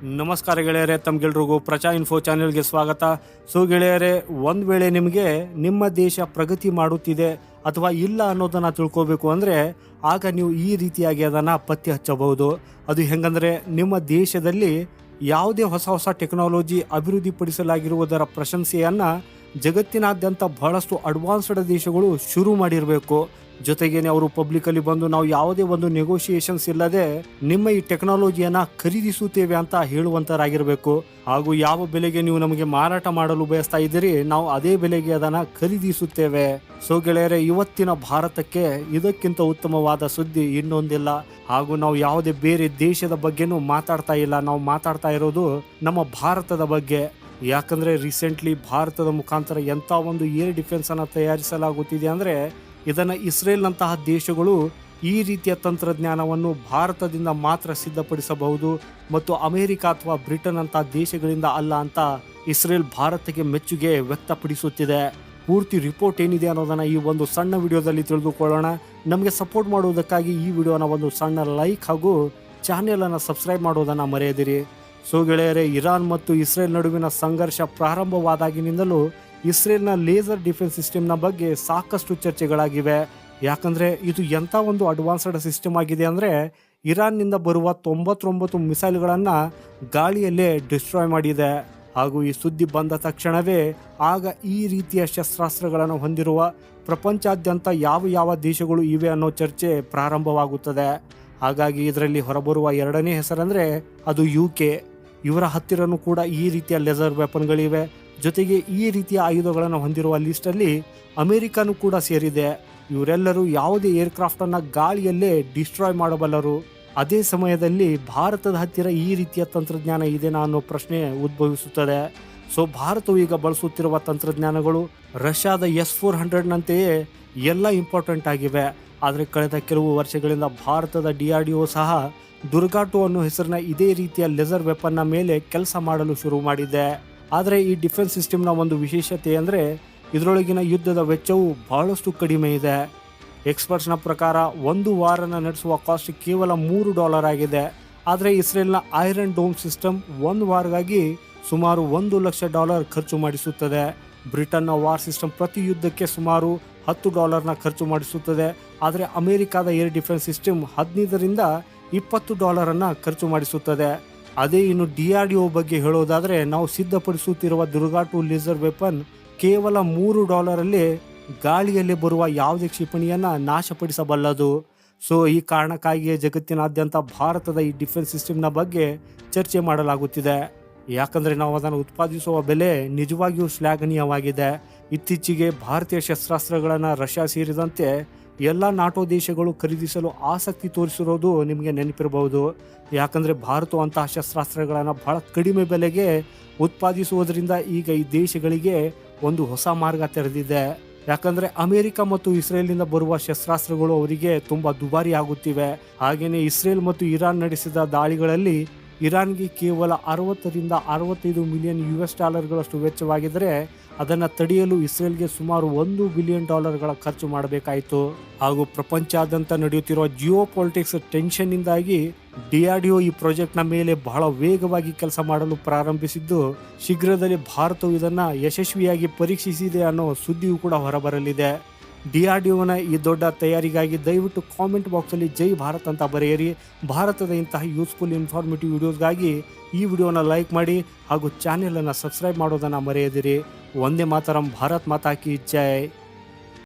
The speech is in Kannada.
ನಮಸ್ಕಾರ ಗೆಳೆಯರೇ, ತಮ್ಗೆಲ್ರಿಗೂ ಪ್ರಜಾ ಇನ್ಫೋ ಚಾನೆಲ್ಗೆ ಸ್ವಾಗತ. ಸೊ ಗೆಳೆಯರೇ, ಒಂದು ವೇಳೆ ನಿಮಗೆ ನಿಮ್ಮ ದೇಶ ಪ್ರಗತಿ ಮಾಡುತ್ತಿದೆ ಅಥವಾ ಇಲ್ಲ ಅನ್ನೋದನ್ನು ತಿಳ್ಕೋಬೇಕು ಅಂದರೆ ಆಗ ನೀವು ಈ ರೀತಿಯಾಗಿ ಅದನ್ನು ಪತ್ತೆ ಹಚ್ಚಬಹುದು. ಅದು ಹೆಂಗಂದರೆ, ನಿಮ್ಮ ದೇಶದಲ್ಲಿ ಯಾವುದೇ ಹೊಸ ಟೆಕ್ನಾಲಜಿ ಅಭಿವೃದ್ಧಿಪಡಿಸಲಾಗಿರುವುದರ ಪ್ರಶಂಸೆಯನ್ನು ಜಗತ್ತಿನಾದ್ಯಂತ ಬಹಳಷ್ಟು ಅಡ್ವಾನ್ಸ್ಡ್ ದೇಶಗಳು ಶುರು ಮಾಡಿರಬೇಕು. ಜೊತೆಗೇನೆ ಅವರು ಪಬ್ಲಿಕಲ್ಲಿ ಬಂದು ನಾವು ಯಾವುದೇ ಒಂದು ನೆಗೋಷಿಯೇಷನ್ಸ್ ಇಲ್ಲದೆ ನಿಮ್ಮ ಈ ಟೆಕ್ನಾಲಜಿಯನ್ನು ಖರೀದಿಸುತ್ತೇವೆ ಅಂತ ಹೇಳುವಂತರಾಗಿರಬೇಕು. ಹಾಗೂ ಯಾವ ಬೆಲೆಗೆ ನೀವು ನಮಗೆ ಮಾರಾಟ ಮಾಡಲು ಬಯಸ್ತಾ ಇದ್ದೀರಿ, ನಾವು ಅದೇ ಬೆಲೆಗೆ ಅದನ್ನು ಖರೀದಿಸುತ್ತೇವೆ. ಸೊ ಗೆಳೆಯರೆ, ಇವತ್ತಿನ ಭಾರತಕ್ಕೆ ಇದಕ್ಕಿಂತ ಉತ್ತಮವಾದ ಸುದ್ದಿ ಇನ್ನೊಂದಿಲ್ಲ. ಹಾಗೂ ನಾವು ಯಾವುದೇ ಬೇರೆ ದೇಶದ ಬಗ್ಗೆನೂ ಮಾತಾಡ್ತಾ ಇಲ್ಲ, ನಾವು ಮಾತಾಡ್ತಾ ಇರೋದು ನಮ್ಮ ಭಾರತದ ಬಗ್ಗೆ. ಯಾಕಂದ್ರೆ ರೀಸೆಂಟ್ಲಿ ಭಾರತದ ಮುಖಾಂತರ ಎಂಥ ಒಂದು ಏರ್ ಡಿಫೆನ್ಸ್ ಅನ್ನು ತಯಾರಿಸಲಾಗುತ್ತಿದೆ ಅಂದರೆ, ಇದನ್ನು ಇಸ್ರೇಲ್ನಂತಹ ದೇಶಗಳು ಈ ರೀತಿಯ ತಂತ್ರಜ್ಞಾನವನ್ನು ಭಾರತದಿಂದ ಮಾತ್ರ ಸಿದ್ಧಪಡಿಸಬಹುದು ಮತ್ತು ಅಮೆರಿಕ ಅಥವಾ ಬ್ರಿಟನ್ ಅಂತಹ ದೇಶಗಳಿಂದ ಅಲ್ಲ ಅಂತ ಇಸ್ರೇಲ್ ಭಾರತಕ್ಕೆ ಮೆಚ್ಚುಗೆ ವ್ಯಕ್ತಪಡಿಸುತ್ತಿದೆ. ಪೂರ್ತಿ ರಿಪೋರ್ಟ್ ಏನಿದೆ ಅನ್ನೋದನ್ನು ಈ ಒಂದು ಸಣ್ಣ ವಿಡಿಯೋದಲ್ಲಿ ತಿಳಿದುಕೊಳ್ಳೋಣ. ನಮಗೆ ಸಪೋರ್ಟ್ ಮಾಡುವುದಕ್ಕಾಗಿ ಈ ವಿಡಿಯೋನ ಒಂದು ಸಣ್ಣ ಲೈಕ್ ಹಾಗೂ ಚಾನೆಲನ್ನು ಸಬ್ಸ್ಕ್ರೈಬ್ ಮಾಡೋದನ್ನು ಮರೆಯದಿರಿ. ಸೊ ಗೆಳೆಯರೇ, ಇರಾನ್ ಮತ್ತು ಇಸ್ರೇಲ್ ನಡುವಿನ ಸಂಘರ್ಷ ಪ್ರಾರಂಭವಾದಾಗಿನಿಂದಲೂ ಇಸ್ರೇಲ್ನ ಲೇಸರ್ ಡಿಫೆನ್ಸ್ ಸಿಸ್ಟಮ್ನ ಬಗ್ಗೆ ಸಾಕಷ್ಟು ಚರ್ಚೆಗಳಾಗಿವೆ. ಯಾಕಂದರೆ ಇದು ಎಂಥ ಒಂದು ಅಡ್ವಾನ್ಸ್ಡ್ ಸಿಸ್ಟಮ್ ಆಗಿದೆ ಅಂದರೆ, ಇರಾನ್ನಿಂದ ಬರುವ 99 ಮಿಸೈಲ್ಗಳನ್ನು ಗಾಳಿಯಲ್ಲೇ ಡಿಸ್ಟ್ರಾಯ್ ಮಾಡಿದೆ. ಹಾಗೂ ಈ ಸುದ್ದಿ ಬಂದ ತಕ್ಷಣವೇ ಆಗ ಈ ರೀತಿಯ ಶಸ್ತ್ರಾಸ್ತ್ರಗಳನ್ನು ಹೊಂದಿರುವ ಪ್ರಪಂಚಾದ್ಯಂತ ಯಾವ ದೇಶಗಳು ಇವೆ ಅನ್ನೋ ಚರ್ಚೆ ಪ್ರಾರಂಭವಾಗುತ್ತದೆ. ಹಾಗಾಗಿ ಇದರಲ್ಲಿ ಹೊರಬರುವ ಎರಡನೇ ಹೆಸರಂದರೆ ಅದು UK. ಇವರ ಹತ್ತಿರನೂ ಕೂಡ ಈ ರೀತಿಯ ಲೇಸರ್ ವೆಪನ್ಗಳಿವೆ. ಜೊತೆಗೆ ಈ ರೀತಿಯ ಆಯುಧಗಳನ್ನು ಹೊಂದಿರುವ ಲಿಸ್ಟಲ್ಲಿ ಅಮೆರಿಕನೂ ಕೂಡ ಸೇರಿದೆ. ಇವರೆಲ್ಲರೂ ಯಾವುದೇ ಏರ್ಕ್ರಾಫ್ಟನ್ನು ಗಾಳಿಯಲ್ಲೇ ಡಿಸ್ಟ್ರಾಯ್ ಮಾಡಬಲ್ಲರು. ಅದೇ ಸಮಯದಲ್ಲಿ ಭಾರತದ ಹತ್ತಿರ ಈ ರೀತಿಯ ತಂತ್ರಜ್ಞಾನ ಇದೆನಾ ಅನ್ನೋ ಪ್ರಶ್ನೆ ಉದ್ಭವಿಸುತ್ತದೆ. ಸೊ ಭಾರತವು ಈಗ ಬಳಸುತ್ತಿರುವ ತಂತ್ರಜ್ಞಾನಗಳು ರಷ್ಯಾದ S-400ನಂತೆಯೇ ಎಲ್ಲ ಇಂಪಾರ್ಟೆಂಟ್ ಆಗಿವೆ. ಆದರೆ ಕಳೆದ ಕೆಲವು ವರ್ಷಗಳಿಂದ ಭಾರತದ DRDO ಸಹ ದುರ್ಗಾಟು ಅನ್ನೋ ಹೆಸರಿನ ಇದೇ ರೀತಿಯ ಲೇಸರ್ ವೆಪನ್ನ ಮೇಲೆ ಕೆಲಸ ಮಾಡಲು ಶುರು ಮಾಡಿದೆ. ಆದರೆ ಈ ಡಿಫೆನ್ಸ್ ಸಿಸ್ಟಮ್ನ ಒಂದು ವಿಶೇಷತೆ ಅಂದರೆ, ಇದರೊಳಗಿನ ಯುದ್ಧದ ವೆಚ್ಚವು ಬಹಳಷ್ಟು ಕಡಿಮೆ ಇದೆ. ಎಕ್ಸ್ಪರ್ಟ್ಸ್ನ ಪ್ರಕಾರ ಒಂದು ವಾರನ ನಡೆಸುವ ಕಾಸ್ಟ್ ಕೇವಲ $3 ಆಗಿದೆ. ಆದರೆ ಇಸ್ರೇಲ್ನ ಐರನ್ ಡೋಮ್ ಸಿಸ್ಟಮ್ ಒಂದು ವಾರಗಾಗಿ ಸುಮಾರು $1 ಲಕ್ಷ ಖರ್ಚು ಮಾಡಿಸುತ್ತದೆ. ಬ್ರಿಟನ್ನ ವಾರ್ ಸಿಸ್ಟಮ್ ಪ್ರತಿ ಯುದ್ಧಕ್ಕೆ ಸುಮಾರು $10 ಖರ್ಚು ಮಾಡಿಸುತ್ತದೆ. ಆದರೆ ಅಮೆರಿಕಾದ ಏರ್ ಡಿಫೆನ್ಸ್ ಸಿಸ್ಟಮ್ $15ರಿಂದ $20 ಖರ್ಚು ಮಾಡಿಸುತ್ತದೆ. ಅದೇ ಇನ್ನು DRDO ಬಗ್ಗೆ ಹೇಳೋದಾದರೆ, ನಾವು ಸಿದ್ಧಪಡಿಸುತ್ತಿರುವ ದುರ್ಗಾಟು ಲೇಸರ್ ವೆಪನ್ ಕೇವಲ $3 ಗಾಳಿಯಲ್ಲಿ ಬರುವ ಯಾವುದೇ ಕ್ಷಿಪಣಿಯನ್ನು ನಾಶಪಡಿಸಬಲ್ಲದು. ಸೊ ಈ ಕಾರಣಕ್ಕಾಗಿಯೇ ಜಗತ್ತಿನಾದ್ಯಂತ ಭಾರತದ ಈ ಡಿಫೆನ್ಸ್ ಸಿಸ್ಟಮ್ನ ಬಗ್ಗೆ ಚರ್ಚೆ ಮಾಡಲಾಗುತ್ತಿದೆ. ಯಾಕಂದರೆ ನಾವು ಅದನ್ನು ಉತ್ಪಾದಿಸುವ ಬೆಲೆ ನಿಜವಾಗಿಯೂ ಶ್ಲಾಘನೀಯವಾಗಿದೆ. ಇತ್ತೀಚೆಗೆ ಭಾರತೀಯ ಶಸ್ತ್ರಾಸ್ತ್ರಗಳನ್ನು ರಷ್ಯಾ ಸೇರಿದಂತೆ ಎಲ್ಲ ನಾಟೋ ದೇಶಗಳು ಖರೀದಿಸಲು ಆಸಕ್ತಿ ತೋರಿಸಿರೋದು ನಿಮಗೆ ನೆನಪಿರಬಹುದು. ಯಾಕಂದರೆ ಭಾರತ ಅಂತಹ ಶಸ್ತ್ರಾಸ್ತ್ರಗಳನ್ನು ಬಹಳ ಕಡಿಮೆ ಬೆಲೆಗೆ ಉತ್ಪಾದಿಸುವುದರಿಂದ ಈಗ ಈ ದೇಶಗಳಿಗೆ ಒಂದು ಹೊಸ ಮಾರ್ಗ ತೆರೆದಿದೆ. ಯಾಕಂದರೆ ಅಮೆರಿಕ ಮತ್ತು ಇಸ್ರೇಲ್ನಿಂದ ಬರುವ ಶಸ್ತ್ರಾಸ್ತ್ರಗಳು ಅವರಿಗೆ ತುಂಬ ದುಬಾರಿ ಆಗುತ್ತಿವೆ. ಹಾಗೆಯೇ ಇಸ್ರೇಲ್ ಮತ್ತು ಇರಾನ್ ನಡೆಸಿದ ದಾಳಿಗಳಲ್ಲಿ ಇರಾನ್ಗೆ ಕೇವಲ $60ರಿಂದ $65 ಮಿಲಿಯನ್ US ವೆಚ್ಚವಾಗಿದ್ದರೆ, ಅದನ್ನು ತಡೆಯಲು ಇಸ್ರೇಲ್ಗೆ ಸುಮಾರು $1 ಬಿಲಿಯನ್ ಖರ್ಚು ಮಾಡಬೇಕಾಯಿತು. ಹಾಗೂ ಪ್ರಪಂಚಾದ್ಯಂತ ನಡೆಯುತ್ತಿರುವ ಜಿಯೋ ಪೊಲಿಟಿಕ್ಸ್ ಟೆನ್ಷನ್ನಿಂದಾಗಿ DRDO ಈ ಪ್ರಾಜೆಕ್ಟ್ನ ಮೇಲೆ ಬಹಳ ವೇಗವಾಗಿ ಕೆಲಸ ಮಾಡಲು ಪ್ರಾರಂಭಿಸಿದ್ದು, ಶೀಘ್ರದಲ್ಲೇ ಭಾರತವು ಇದನ್ನು ಯಶಸ್ವಿಯಾಗಿ ಪರೀಕ್ಷಿಸಿದೆ ಅನ್ನೋ ಸುದ್ದಿಯೂ ಕೂಡ ಹೊರಬರಲಿದೆ. DRDOನ ಈ ದೊಡ್ಡ ತಯಾರಿಗಾಗಿ ದಯವಿಟ್ಟು ಕಾಮೆಂಟ್ ಬಾಕ್ಸಲ್ಲಿ ಜೈ ಭಾರತ್ ಅಂತ ಬರೆಯಿರಿ. ಭಾರತದ ಇಂತಹ ಯೂಸ್ಫುಲ್ ಇನ್ಫಾರ್ಮೇಟಿವ್ ವಿಡಿಯೋಸ್ಗಾಗಿ ಈ ವಿಡಿಯೋನ ಲೈಕ್ ಮಾಡಿ ಹಾಗೂ ಚಾನೆಲನ್ನು ಸಬ್ಸ್ಕ್ರೈಬ್ ಮಾಡೋದನ್ನು ಮರೆಯದಿರಿ. ವಂದೇ ಮಾತರಂ. ಭಾರತ್ ಮಾತಾ ಕಿ ಜೈ.